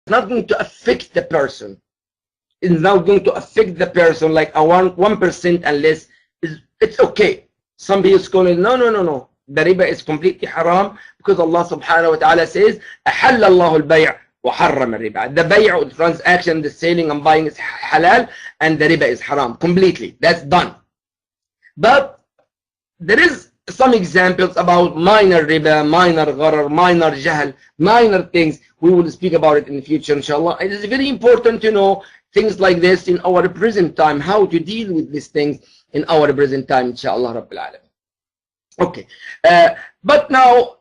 not going to affect the person. It's not going to affect the person like a 1% unless it's okay. Some people scholar, no. The riba is completely haram because Allah subhanahu wa ta'ala says, أحل الله البيع وحرم الربا. The bay'ah, the transaction, the selling and buying is halal, and the riba is haram completely. That's done. But there is some examples about minor riba, minor gharar, minor jahl, minor things. We will speak about it in the future, inshallah. It is very important to know things like this in our present time, how to deal with these things in our present time, inshallah Rabbil Alamin. Okay, but now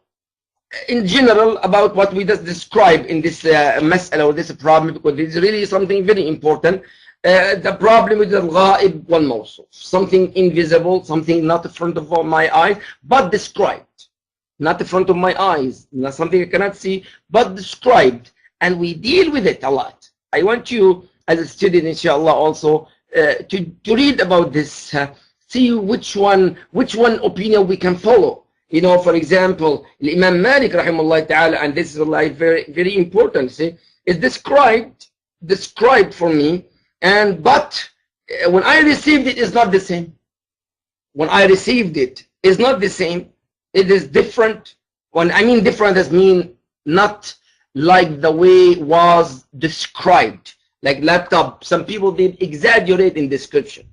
in general about what we just described in this mas'ala or this problem, because it's really something very important. The problem with the ghaib wal mawsuf, something invisible, something not in front of my eyes, but described. Not in front of my eyes, not something I cannot see, but described. And we deal with it a lot. I want you as a student, inshallah, also to read about this, see which one opinion we can follow. You know, for example, Imam Malik rahimahullah ta'ala, and this is like very important, see, is described for me, and but when I received it is not the same. When I received it is not the same. It is different. When I mean different, I mean not like the way it was described. Like laptop, some people did exaggerate in description.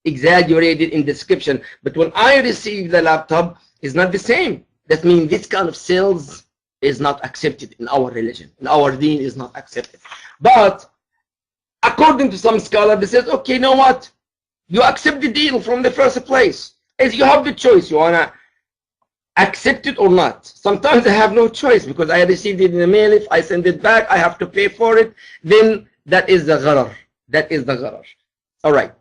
But when I received the laptop, it's not the same. That means this kind of sales is not accepted in our religion. In our deen is not accepted. But according to some scholars, they says, okay, you know what? You accept the deal from the first place. As you have the choice, you wanna accept it or not. Sometimes I have no choice because I received it in the mail. If I send it back, I have to pay for it. Then that is the gharar. That is the gharar. All right.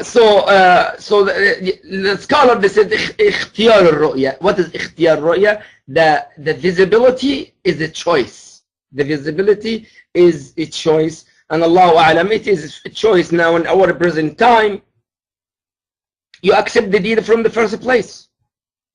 So the scholar, they said ikhtiyar al-ru'ya. What is ikhtiyar al-ru'ya? The visibility is a choice. The visibility is a choice, and Allahu a'lam, it is a choice now in our present time. You accept the deal from the first place.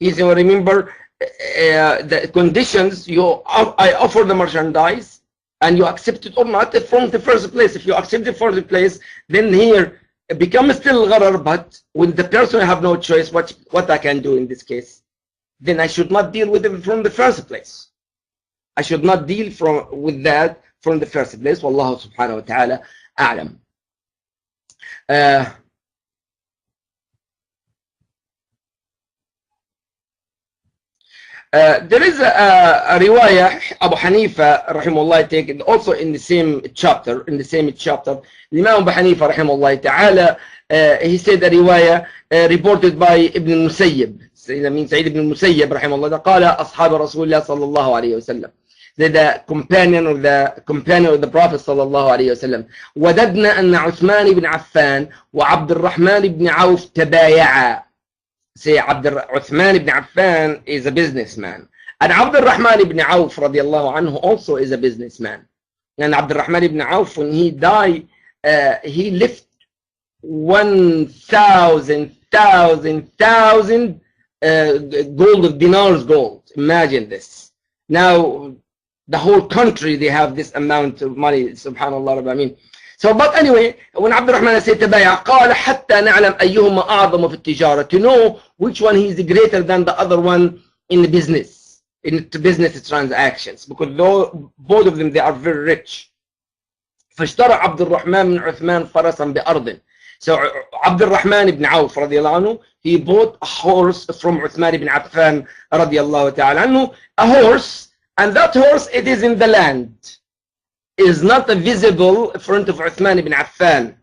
You remember the conditions. I offer the merchandise, and you accept it or not from the first place. If you accept it from the place, then here it becomes still gharar, but when the person have no choice, what I can do in this case? Then I should not deal with it from the first place. I should not deal with that from the first place. Wallahu subhanahu wa ta'ala a'lam. There is a riwayah, Abu Hanifa rahimahullah taken also in the same chapter. Imam Abu Hanifa rahimahullah ta'ala, he said a riwayah reported by Ibn Musayyib. I mean Sa'id ibn Musayyib rahimahullah, قال أصحاب رسول الله صلى الله عليه وسلم, the companion of the Prophet صلى الله عليه وسلم, وددنا أن عثمان بن عفان وعبد الرحمن بن عوف تبايعا. Say Uthman ibn Affan is a businessman, and Abd al-Rahman ibn Auf radiallahu anhu also is a businessman. And Abd al-Rahman ibn Auf, when he died, he left 1,000 gold. Imagine this. Now the whole country, they have this amount of money, subhanallah rabbi. I mean, so, but anyway, when Abd al-Rahman said تبايع, قال حتى نعلم أيهما أعظم في التجارة, to know which one is greater than the other one in the business, in business transactions, because both of them, they are very rich. فاشترى عبد الرحمن من عثمان فرسا بأرض. So Abd al-Rahman ibn Auf رضي الله عنه, he bought a horse from Uthman ibn Affan رضي الله تعالى عنه, a horse, and that horse, it is in the land. Is not visible in front of Uthman ibn Affan.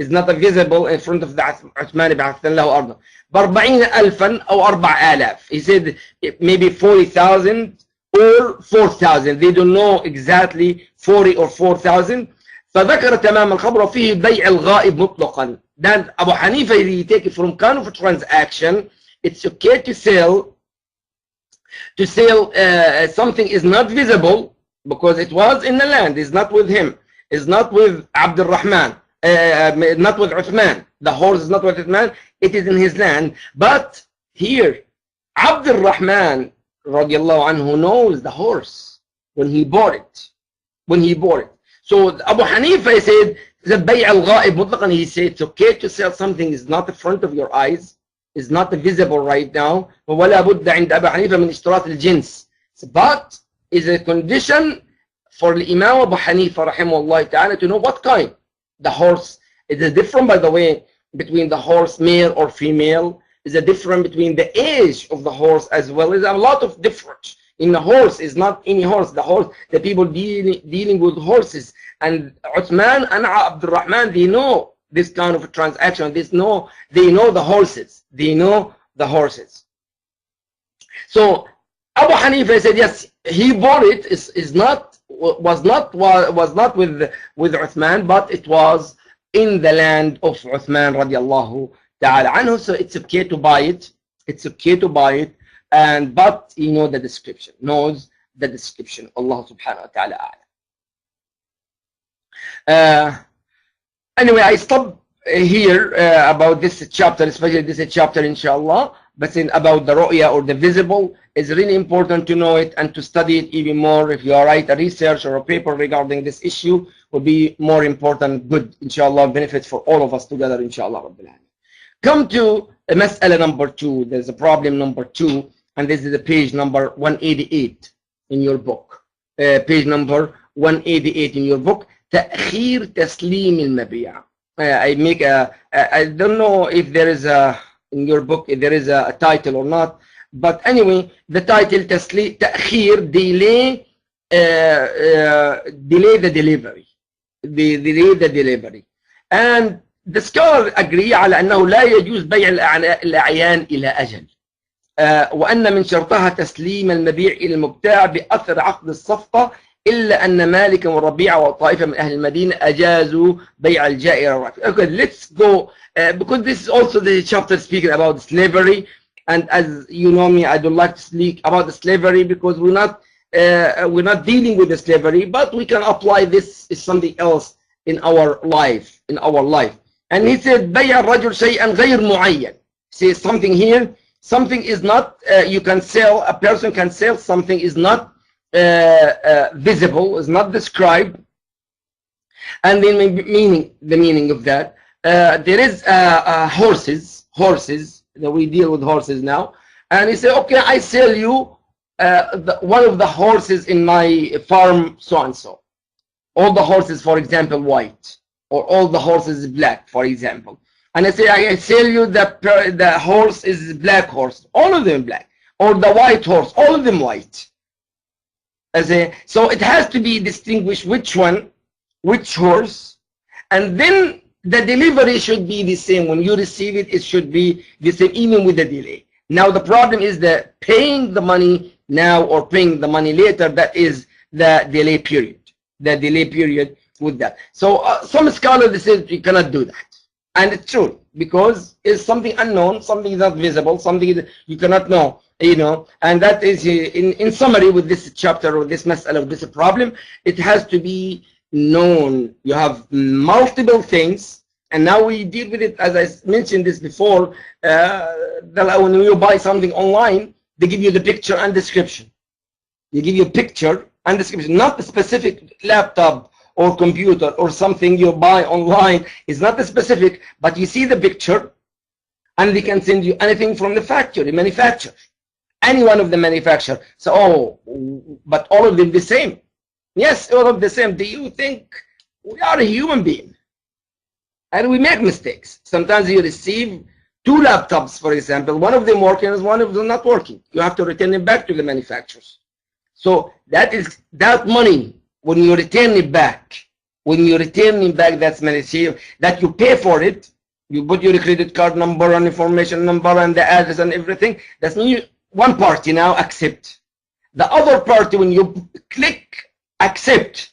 Is not visible in front of the Uthman ibn Affan. له أرض ب40,000 أو 4,000. He said maybe 40,000 or 4,000. They don't know exactly 40 or 4,000. فذكر تمام الخبر فيه بيع الغائب مطلقا. Then Abu Hanifa, he take it from kind of a transaction. It's okay to sell something is not visible, because it was in the land. It's not with him. It's not with Abd al-Rahman. Not with Uthman. The horse is not with Uthman. It is in his land. But here, Abd al-Rahman radiallahu anhu knows the horse. when he bought it. When he bought it. So Abu Hanifa said, the bay' al-ghaib mutlaqan, he said, it's okay to sell something is not in front of your eyes, is not visible right now. وَوَلَا بُدَّ عِنْدَ أَبِي حَنِيفَةَ مِنْ اشْتِرَاطِ الْجِنْس. But is a condition for the Imam Abu Hanifa rahimahullah ta'ala to know what kind. The horse, it is different, by the way, between the horse male or female. Is a difference between the age of the horse as well. There's a lot of difference. In the horse is not any horse. The horse, the people dealing with horses. And Uthman and Abdul Rahman, they know this kind of a transaction. They know the horses. They know the horses. So Abu Hanifa said, yes, he bought it. Was not with Uthman, but it was in the land of Uthman radiallahu ta'ala anhu. So it's okay to buy it. It's okay to buy it. But you know the description. Knows the description. Allah subhanahu wa ta'ala a'lam. Anyway, I stop here about this chapter, especially this chapter, inshallah. But about the ru'ya or the visible, it's really important to know it and to study it even more. If you write a research or a paper regarding this issue, will be more important, good, inshallah, benefits for all of us together, inshallah. Come to mas'ala number 2. There's a problem number 2, and this is the page number 188 in your book. Page number 188 in your book. تأخير تسليم المبيع. I don't know if there is in your book if there is a title or not, but anyway, the title تأخير, delay the delivery. Delay the delivery. And the scholar agree على أنه لا يجوز بيع الأعيان إلى أجل. وأن من شرطها تسليم المبيع إلى المبتاع بأثر عقد الصفقة إلا أن مالك وربيعة وطائفة من أهل المدينة أجازوا بيع الجائر الرافع. Okay, let's go because this is also the chapter speaking about slavery, and as you know me, I don't like to speak about the slavery because we're not dealing with the slavery, but we can apply this is something else in our life. And he said بيع الرجل شيئا غير معين. Say something here. Something is not you can sell. A person can sell something is not visible, is not described. And then the meaning of that, there is horses that we deal with horses now, and he said, okay, I sell you one of the horses in my farm, so and so. All the horses, for example, white, or all the horses black, for example. And I say, I sell you the horse is black horse, all of them black, or the white horse, all of them white. So it has to be distinguished which one, which horse, and then the delivery should be the same. When you receive it, it should be the same, even with the delay. Now the problem is the paying the money now or paying the money later. That is the delay period. The delay period with that. So some scholars say you cannot do that, and it's true because it's something unknown, something is not visible, something you cannot know. You know, and that is in summary with this chapter or this mas'ala of this problem, it has to be known. You have multiple things, and now we deal with it as I mentioned this before. When you buy something online, they give you the picture and description. They give you a picture and description, not the specific laptop or computer or something you buy online. It's not the specific, but you see the picture, and they can send you anything from the factory, manufacturer. Any one of the manufacturer. So, but all of them the same. Yes, all of the same. Do you think we are a human being? And we make mistakes. Sometimes you receive 2 laptops, for example. One of them working and one of them not working. You have to return it back to the manufacturers. So that money, when you return it back, that's money that you pay for it. You put your credit card number and information number and the address and everything. That's mean one party now accept. The other party, when you click accept,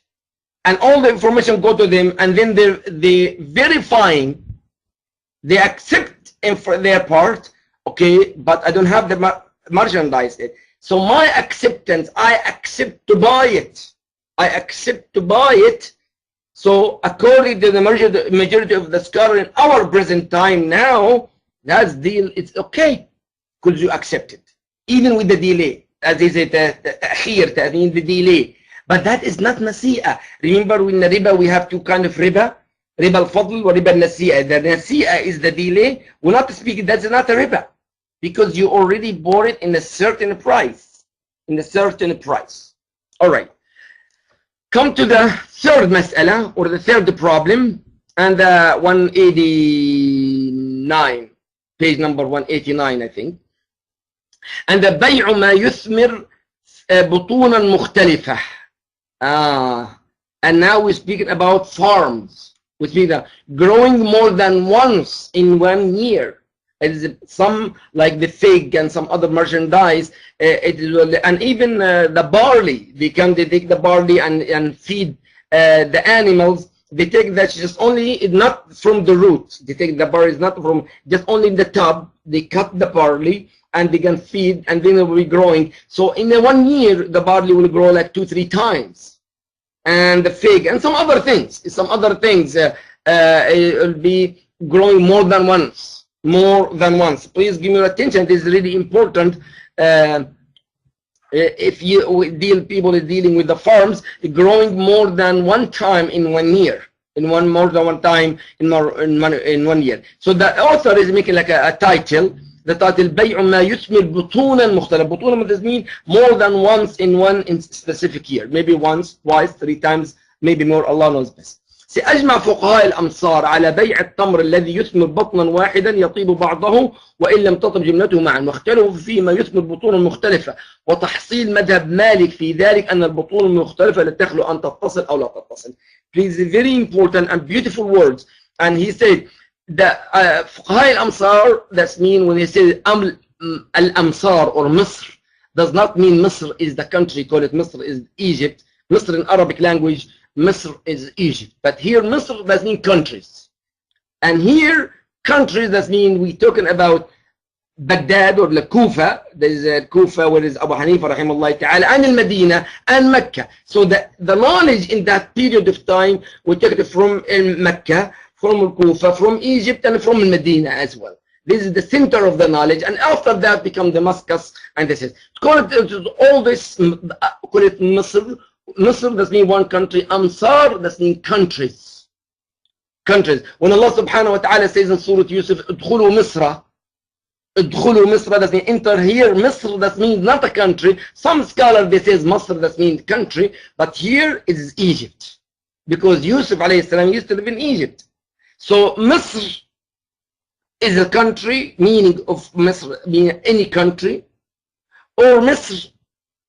and all the information go to them, and then they verifying, they accept for their part. Okay, but I don't have the merchandise yet. So my acceptance, I accept to buy it. So according to the majority of the scholar in our present time now, that's deal. It's okay because you accept it. Even with the delay, as they say, the delay. But that is not nasi'a. Remember, in the riba, we have two kinds of riba. Riba al-fadl or riba al-nasi'a. The nasi'a is the delay. We're not speaking, that's not a riba. Because you already bought it in a certain price. In a certain price. All right. Come to the third mas'ala, or the third problem, and 189. Page number 189, I think. And the بيع ما يثمر بطونا مختلفة. And now we're speaking about farms. We speak that growing more than once in 1 year. It is some like the fig and some other merchandise. And even the barley. They take the barley and feed the animals. They take that just only, not from the root. They take the barley, not from just only in the tub. They cut the barley and they can feed, and then it will be growing. So in 1 year, the barley will grow like 2-3 times. And the fig and some other things. It will be growing more than once. More than once. Please give me your attention. This is really important. If people are dealing with the farms, growing more than one time in 1 year, more than one time in 1 year. So the author is making like a title. The title بيع ما يثمر بطونا مختلفة. بطونا does mean more than once in one specific year. Maybe once, twice, 3 times, maybe more. Allah knows best. سأجمع فقهاء الأمصار على بيع التمر الذي يثمر بطنا واحدا يطيب بعضه وإن لم تطب جملته معا، واختلفوا فيه ما يثمر بطونا مختلفة، وتحصيل مذهب مالك في ذلك أن البطون المختلفة لا تخلو أن تتصل أو لا تتصل. Please, very important and beautiful words. And he said the فقهاء الأمصار, that's mean when he says الأمصار or مصر, does not mean Misr is the country. Call it Misr is Egypt. Misr in Arabic language, Misr is Egypt. But here Misr does mean countries. And here countries does mean we talking about Baghdad or the Kufa. There is a Kufa where is Abu Hanifa rahimahullah ta'ala, and in Medina and Mecca. So the knowledge in that period of time we take it from Mecca, from Kufa, from Egypt, and from Medina as well. This is the center of the knowledge, and after that become Damascus, and this is call it all this, call it Misr. Misr does mean one country. Amsar does mean countries. Countries. When Allah subhanahu wa ta'ala says in Surah Yusuf, Udkhulu Misra, Udkhulu Misra does mean enter here. Misr does mean not a country. Some scholars they says Misr does mean country, but here it is Egypt, because Yusuf alayhi salam used to live in Egypt. So Misr is a country, meaning of Misr being any country, or Misr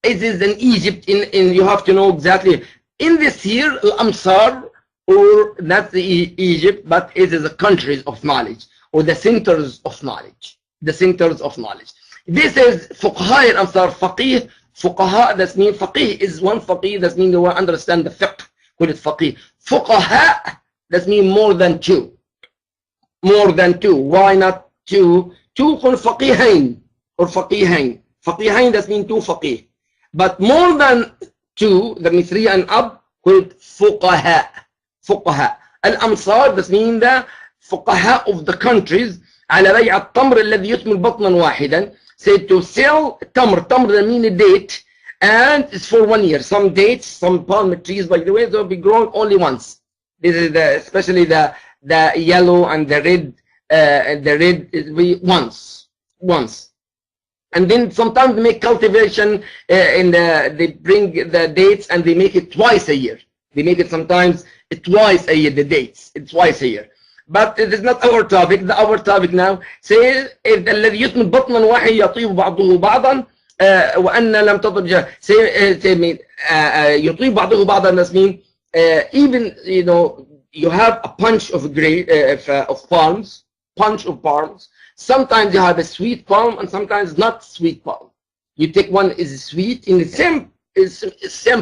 it is in Egypt. In you have to know exactly. In this here, Amsar, or not the Egypt, but it is the countries of knowledge, or the centers of knowledge. The centers of knowledge. This is Fuqaha al-Amsar, Faqih. Fuqaha, that means Faqih is one Faqih, that means they will understand the Fiqh. Call it Faqih. Fuqaha, that means more than 2. More than 2. Why not 2? 2 called Faqihain, or Faqihain. Faqihain, that means 2 Faqih. But more than 2, that means 3 and up, called Fuqaha. Fuqaha. Al-Amsar, that means the Fuqaha of the countries. على بيع التمر الذي يثمر بطنا واحدا. Said to sell tamr. Tamr, that means a date, and it's for 1 year. Some dates, some palm trees, by the way, they'll be growing only once. This is especially the yellow and the red. The red is once. And then sometimes they make cultivation, they bring the dates and they make it twice a year. They make it sometimes twice a year, the dates. It's twice a year. But it is not our topic. Our topic now says الذي يثمر بطنا واحد يطيب بعضه بعضا وأن لم تطب يطيب بعضه بعضا. That means even you have a bunch of palms, Sometimes you have a sweet palm and sometimes not sweet palm. You take one is sweet in the same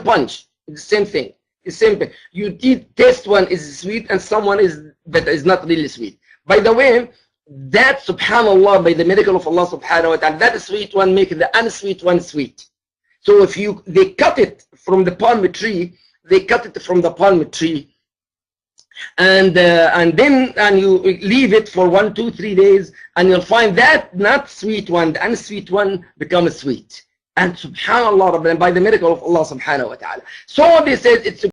punch, it's the same thing. The same thing. You taste one is sweet and someone is that is not really sweet. By the way, that subhanallah, by the miracle of Allah subhanahu wa ta'ala, that sweet one make the unsweet one sweet. So if they cut it from the palm tree, and you leave it for 1, 2, 3 days, and you'll find that not sweet one, the unsweet one becomes sweet. And subhanallah, by the miracle of Allah subhanahu wa ta'ala. So they said it's